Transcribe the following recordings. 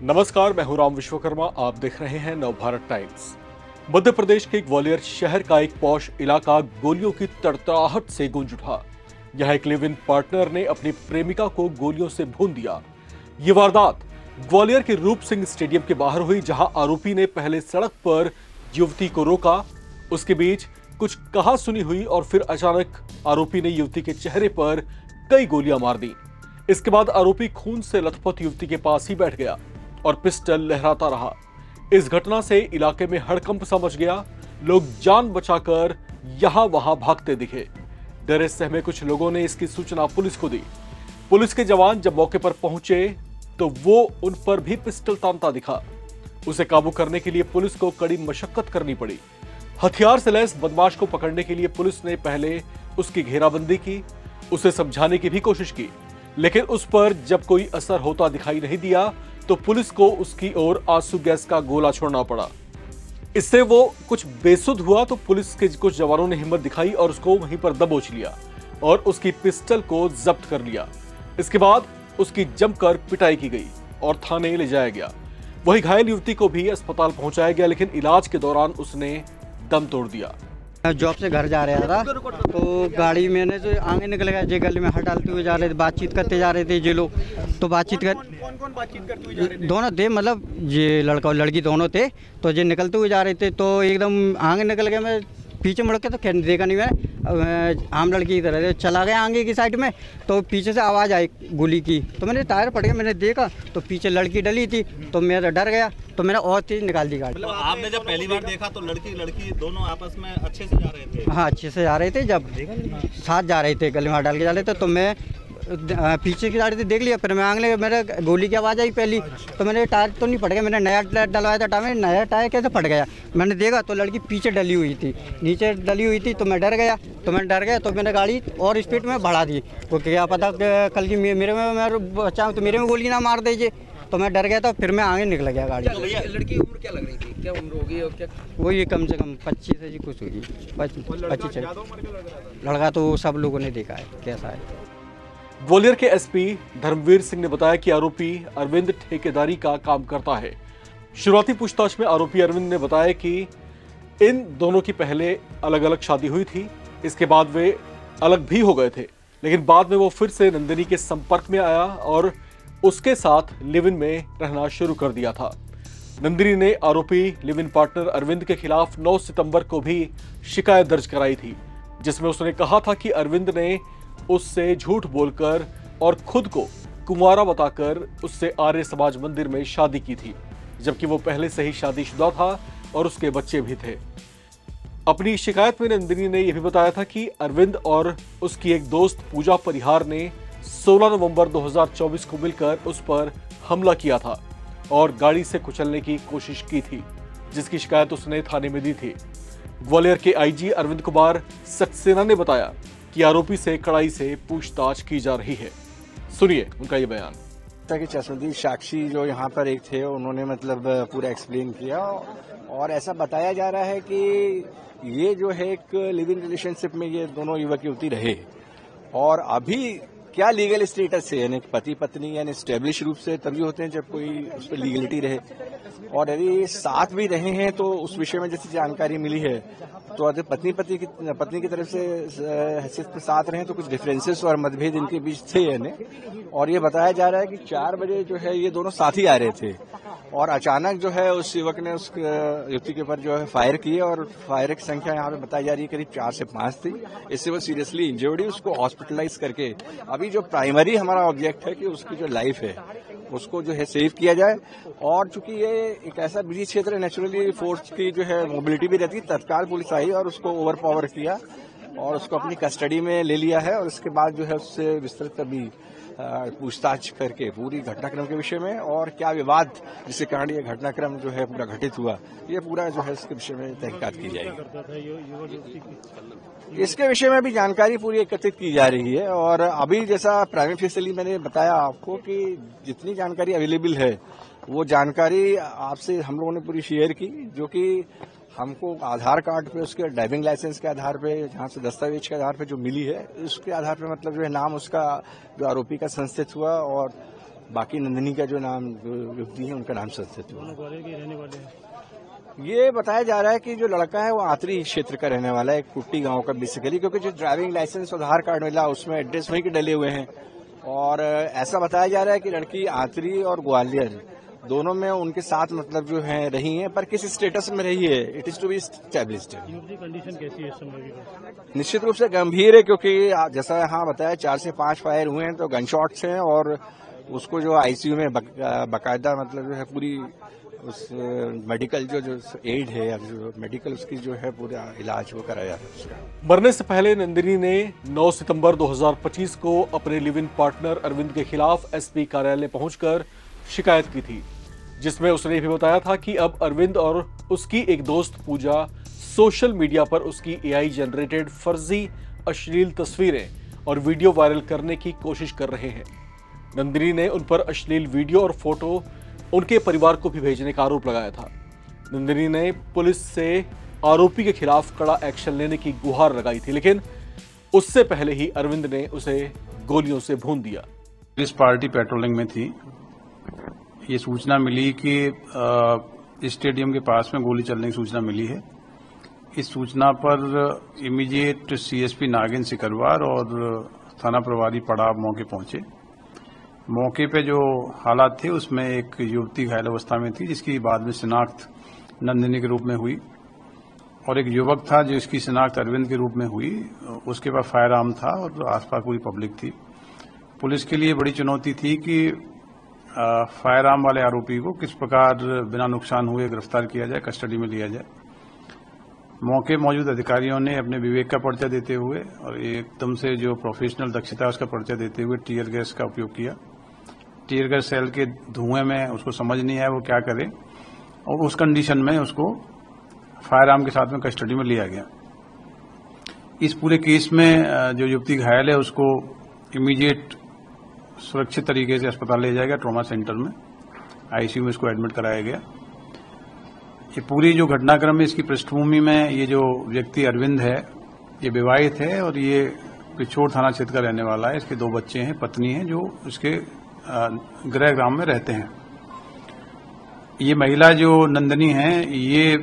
नमस्कार, मैं हूं राम विश्वकर्मा। आप देख रहे हैं नवभारत टाइम्स। मध्य प्रदेश के ग्वालियर शहर का एक पॉश इलाका गोलियों की तड़तड़ाहट से गूंज उठा। यहां एक लिव इन पार्टनर ने अपनी प्रेमिका को गोलियों से भून दिया। ये वारदात ग्वालियर के रूप सिंह स्टेडियम के बाहर हुई, जहां आरोपी ने पहले सड़क पर युवती को रोका। उसके बीच कुछ कहा सुनी हुई और फिर अचानक आरोपी ने युवती के चेहरे पर कई गोलियां मार दी। इसके बाद आरोपी खून से लथपथ युवती के पास ही बैठ गया और पिस्टल लहराता रहा। इस घटना से इलाके में हड़कंप सा मच गया। लोग जान बचाकर यहां वहां भागते दिखे। डरे सहमे कुछ लोगों ने इसकी सूचना पुलिस को दी। पुलिस के जवान जब मौके पर पहुंचे तो वो उन पर भी पिस्टल तानता दिखा। उसे काबू करने के लिए पुलिस को कड़ी मशक्कत करनी पड़ी। हथियार से लैस बदमाश को पकड़ने के लिए पुलिस ने पहले उसकी घेराबंदी की, उसे समझाने की भी कोशिश की, लेकिन उस पर जब कोई असर होता दिखाई नहीं दिया तो पुलिस को उसकी ओर आंसू गैस का गोला छोड़ना पड़ा। इससे वो कुछ बेसुध हुआ तो पुलिस के कुछ जवानों ने हिम्मत दिखाई और उसको वहीं पर दबोच लिया और उसकी पिस्टल को जब्त कर लिया। इसके बाद उसकी जमकर पिटाई की गई और थाने ले जाया गया। वहीं घायल युवती को भी अस्पताल पहुंचाया गया, लेकिन इलाज के दौरान उसने दम तोड़ दिया। जॉब से घर जा रहा था तो गाड़ी मैंने जो आगे निकल गया, जे गली में हाथ डालते हुए जा रहे थे, बातचीत करते जा रहे थे ये लोग। तो बातचीत कर कौन बातचीत करते हुए जा रहे थे? दोनों थे, मतलब ये लड़का और लड़की दोनों थे। तो ये निकलते हुए जा रहे थे तो एकदम आगे निकल गया। मैं पीछे मुड़ के तो खैर देखा नहीं, मैं आम लड़की की तरह चला गया आगे की साइड में। तो पीछे से आवाज़ आई गोली की, तो मैंने टायर पड़ गया। मैंने देखा तो पीछे लड़की डली थी, तो मैं डर गया, तो मैंने और तेज निकाल दी गाड़ी। मतलब आपने जब पहली बार देखा तो लड़की दोनों आपस में अच्छे से जा रहे थे? हाँ, अच्छे से जा रहे थे। जब साथ जा रहे थे, गले में हाथ डाल के जा रहे थे, तो मैं पीछे की गाड़ी से देख लिया। फिर मैं आगे मेरे गोली की आवाज़ आई पहली, तो मैंने टायर तो नहीं फट गया। मैंने नया टायर डलवाया था, टायर नया टायर कैसे फट गया। मैंने देखा तो लड़की पीछे डली हुई थी, नीचे डली हुई थी। तो मैं डर गया, तो मैंने गाड़ी और स्पीड में बढ़ा दी। तो क्या पता कल की मेरे में बचाऊँ तो मेरे में गोली ना मार दीजिए। तो मैं डर गया था, फिर मैं आगे निकल गया गाड़ी। लड़की की उम्र क्या लग रही थी? क्या उम्र होगी और क्या? वो ये कम से कम 25 से जी कुछ होगी, 25। लड़का तो सब लोगों ने देखा है कैसा है। ग्वालियर के एसपी धर्मवीर सिंह ने बताया कि आरोपी अरविंद ठेकेदारी का काम करता है। शुरुआती पूछताछ में आरोपी अरविंद ने बताया कि इन दोनों की पहले अलग अलग शादी हुई थी। इसके बाद वे अलग भी हो गए थे, लेकिन बाद में वो फिर से नंदिनी के संपर्क में आया और उसके साथ लिव इन में रहना शुरू कर दिया था। नंदिनी ने आरोपी लिव इन पार्टनर अरविंद के खिलाफ 9 सितंबर को भी शिकायत दर्ज कराई थी, जिसमें उसने कहा था कि अरविंद ने उससे झूठ बोलकर और खुद को कुंवारा बताकर उससे आर्य समाज मंदिर में शादी की थी, जबकि वो पहले से ही शादीशुदा था और उसके बच्चे भी थे। अपनी शिकायत में नंदिनी ने यह भी बताया था कि अरविंद और उसकी एक दोस्त पूजा परिहार ने 16 नवंबर 2024 को मिलकर उस पर हमला किया था और गाड़ी से कुचलने की कोशिश की थी, जिसकी शिकायत उसने थाने में दी थी। ग्वालियर के आईजी अरविंद कुमार सक्सेना ने बताया कि आरोपी से कड़ाई से पूछताछ की जा रही है। सुनिए उनका ये बयान। कि चश्मदीद साक्षी जो यहाँ पर एक थे, उन्होंने मतलब पूरा एक्सप्लेन किया और ऐसा बताया जा रहा है कि ये जो है एक लिव इन रिलेशनशिप में ये दोनों युवक युवती रहे और अभी क्या लीगल स्टेटस है, यानी पति पत्नी यानी स्टेब्लिश रूप से तभी होते हैं जब कोई उस पर लीगलिटी रहे। और यदि साथ भी रहे हैं तो उस विषय में जैसी जानकारी मिली है तो अगर पत्नी की तरफ से हैसियत के साथ रहे तो कुछ डिफरेंसेस और मतभेद इनके बीच थे यानी। और ये बताया जा रहा है कि 4 बजे जो है ये दोनों साथ ही आ रहे थे और अचानक जो है उस युवक ने उस युवती के ऊपर जो है फायर किए और फायर की संख्या यहाँ पे बताई जा रही है करीब 4 से 5 थी। इससे वो सीरियसली इंजर्ड हुई, उसको हॉस्पिटलाइज करके अभी जो प्राइमरी हमारा ऑब्जेक्ट है कि उसकी जो लाइफ है उसको जो है सेव किया जाए। और चूंकि ये एक ऐसा बिजी क्षेत्र है, नेचुरली फोर्स की जो है मोबिलिटी भी रहती है, तत्काल पुलिस आई और उसको ओवर पावर किया और उसको अपनी कस्टडी में ले लिया है और उसके बाद जो है उससे विस्तृत अभी पूछताछ करके पूरी घटनाक्रम के विषय में और क्या विवाद जिसके कारण ये घटनाक्रम जो है पूरा घटित हुआ, ये पूरा जो है इसके विषय में तहकीकात की जाएगी। इसके विषय में भी जानकारी पूरी एकत्रित की जा रही है और अभी जैसा प्राइमरी फेसिली मैंने बताया आपको कि जितनी जानकारी अवेलेबल है वो जानकारी आपसे हम लोगों ने पूरी शेयर की, जो कि हमको आधार कार्ड पे उसके ड्राइविंग लाइसेंस के आधार पे जहाँ से दस्तावेज के आधार पे जो मिली है उसके आधार पे मतलब जो है नाम उसका जो आरोपी का संस्थित हुआ और बाकी नंदिनी का जो नाम युवती है उनका नाम सरस्वती है। ग्वालियर के रहने वाले हैं। ये बताया जा रहा है कि जो लड़का है वो आतरी क्षेत्र का रहने वाला है, कुट्टी गांव का बेसिकली, क्योंकि जो ड्राइविंग लाइसेंस और आधार कार्ड मिला उसमें एड्रेस वहीं के डले हुए हैं। और ऐसा बताया जा रहा है कि लड़की आतरी और ग्वालियर दोनों में उनके साथ मतलब जो है रही है, पर किस स्टेटस में रही है it is to be established. युवती कंडीशन कैसी है इस समय की? निश्चित रूप से गंभीर है, क्योंकि जैसा यहाँ बताया 4 से 5 फायर हुए हैं, तो गन शॉट्स हैं और उसको जो आईसीयू में बाकायदा मतलब जो है पूरी उस मेडिकल जो एड है या जो मेडिकल उसकी जो है पूरा इलाज वो कराया है उसका। मरने से पहले नंदिनी ने 9 सितंबर 2025 को अपने लिव इन पार्टनर अरविंद के खिलाफ एसपी कार्यालय पहुंचकर शिकायत की थी, जिसमें उसने ये भी बताया था कि अब अरविंद और उसकी एक दोस्त पूजा सोशल मीडिया पर उसकी एआई जनरेटेड फर्जी अश्लील तस्वीरें और वीडियो वायरल करने की कोशिश कर रहे हैं। नंदिनी ने उन पर अश्लील वीडियो और फोटो उनके परिवार को भी भेजने का आरोप लगाया था। नंदिनी ने पुलिस से आरोपी के खिलाफ कड़ा एक्शन लेने की गुहार लगाई थी, लेकिन उससे पहले ही अरविंद ने उसे गोलियों से भून दिया। पुलिस पार्टी पेट्रोलिंग में थी, ये सूचना मिली कि स्टेडियम के पास में गोली चलने की सूचना मिली है। इस सूचना पर इमीडिएट सीएसपी नागिन सिकरवार और थाना प्रभारी पड़ाव मौके पहुंचे। मौके पे जो हालात थे उसमें एक युवती घायल अवस्था में थी, जिसकी बाद में शिनाख्त नंदिनी के रूप में हुई, और एक युवक था जो इसकी शिनाख्त अरविंद के रूप में हुई। उसके पास फायर आर्म था और आसपास पूरी पब्लिक थी। पुलिस के लिए बड़ी चुनौती थी कि फायर आर्म वाले आरोपी को किस प्रकार बिना नुकसान हुए गिरफ्तार किया जाए, कस्टडी में लिया जाए। मौके मौजूद अधिकारियों ने अपने विवेक का परिचय देते हुए और एकदम से जो प्रोफेशनल दक्षता है उसका परिचय देते हुए टीयर गैस का उपयोग किया। टीयर गैस सेल के धुएं में उसको समझ नहीं आया वो क्या करे, और उस कंडीशन में उसको फायर आर्म के साथ में कस्टडी में लिया गया। इस पूरे केस में जो युवती घायल है उसको इमीडिएट सुरक्षित तरीके से अस्पताल ले जाया गया, ट्रॉमा सेंटर में आईसीयू में इसको एडमिट कराया गया। ये पूरी जो घटनाक्रम है इसकी पृष्ठभूमि में ये जो व्यक्ति अरविंद है ये विवाहित है और ये पिछोर थाना क्षेत्र का रहने वाला है। इसके 2 बच्चे हैं, पत्नी है जो इसके गृह ग्राम में रहते हैं। ये महिला जो नंदिनी है ये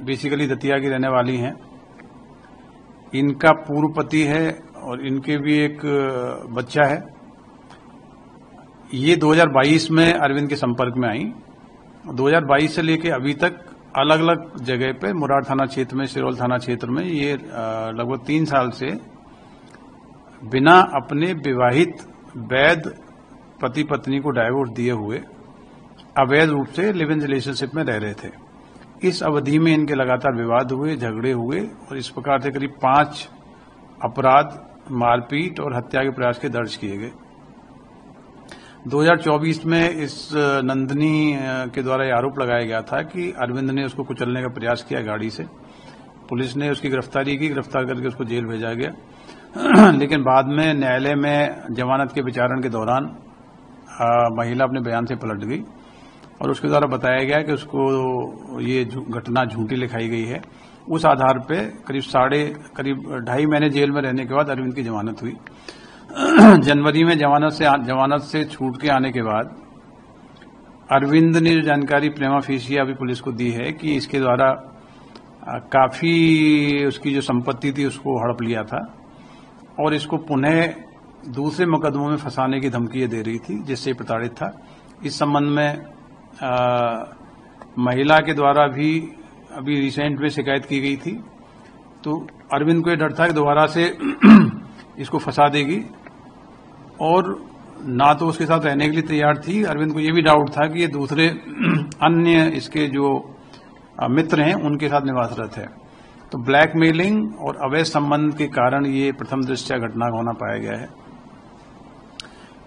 बेसिकली दतिया की रहने वाली हैं। इनका पूर्व पति है और इनके भी एक बच्चा है। ये 2022 में अरविंद के संपर्क में आई। 2022 से लेके अभी तक अलग अलग जगह पे मुरार थाना क्षेत्र में, सिरोल थाना क्षेत्र में ये लगभग 3 साल से बिना अपने विवाहित वैध पति पत्नी को डाइवोर्स दिए हुए अवैध रूप से लिव इन रिलेशनशिप में रह रहे थे। इस अवधि में इनके लगातार विवाद हुए, झगड़े हुए और इस प्रकार से करीब 5 अपराध, मारपीट और हत्या के प्रयास के दर्ज किए गए। 2024 में इस नंदिनी के द्वारा यह आरोप लगाया गया था कि अरविंद ने उसको कुचलने का प्रयास किया गाड़ी से। पुलिस ने उसकी गिरफ्तारी की, गिरफ्तार करके उसको जेल भेजा गया। लेकिन बाद में न्यायालय में जमानत के विचारण के दौरान महिला अपने बयान से पलट गई और उसके द्वारा बताया गया कि उसको ये घटना झूठी लिखाई गई है। उस आधार पे करीब 2.5 महीने जेल में रहने के बाद अरविंद की जमानत हुई। जनवरी में जमानत से छूट के आने के बाद अरविंद ने जो जानकारी प्रेमा फेसिया अभी पुलिस को दी है कि इसके द्वारा काफी उसकी जो संपत्ति थी उसको हड़प लिया था और इसको पुनः दूसरे मुकदमों में फंसाने की धमकी दे रही थी, जिससे प्रताड़ित था। इस संबंध में महिला के द्वारा भी अभी रिसेंट में शिकायत की गई थी। तो अरविंद को यह डर था कि दोबारा से इसको फंसा देगी और ना तो उसके साथ रहने के लिए तैयार थी। अरविंद को यह भी डाउट था कि ये दूसरे अन्य इसके जो मित्र हैं उनके साथ निवासरत है। तो ब्लैकमेलिंग और अवैध संबंध के कारण ये प्रथम दृष्टया घटना होना पाया गया है।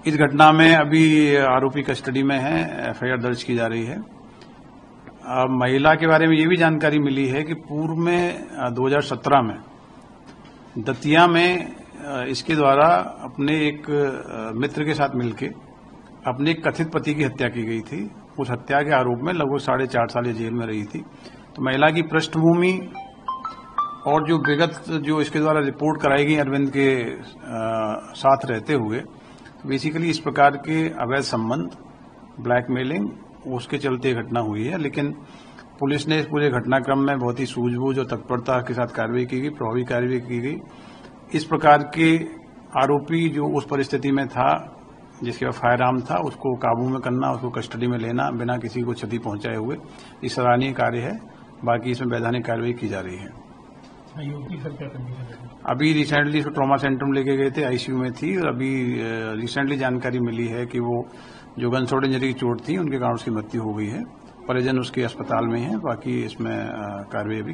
इस घटना में अभी आरोपी कस्टडी में है, एफआईआर दर्ज की जा रही है। महिला के बारे में ये भी जानकारी मिली है कि पूर्व में 2017 में दतिया में इसके द्वारा अपने एक मित्र के साथ मिलके अपने कथित पति की हत्या की गई थी। उस हत्या के आरोप में लगभग 4.5 साल ये जेल में रही थी। तो महिला की पृष्ठभूमि और जो विगत जो इसके द्वारा रिपोर्ट कराई गई अरविंद के साथ रहते हुए, बेसिकली इस प्रकार के अवैध संबंध, ब्लैकमेलिंग, उसके चलते घटना हुई है। लेकिन पुलिस ने इस पूरे घटनाक्रम में बहुत ही सूझबूझ और तत्परता के साथ कार्रवाई की गई, प्रभावी कार्रवाई की गई। इस प्रकार के आरोपी जो उस परिस्थिति में था, जिसके पास फायर आर्म था, उसको काबू में करना, उसको कस्टडी में लेना बिना किसी को क्षति पहुंचाए हुए, ये सराहनीय कार्य है। बाकी इसमें वैधानिक कार्रवाई की जा रही है। अभी रिसेंटली इसको ट्रॉमा सेंटर में लेके गए थे, आईसीयू में थी, और अभी रिसेंटली जानकारी मिली है कि वो जो गनशॉट इंजरी की चोट थी उनके कारण उसकी मृत्यु हो गई है। परिजन उसके अस्पताल में है। बाकी इसमें कार्रवाई भी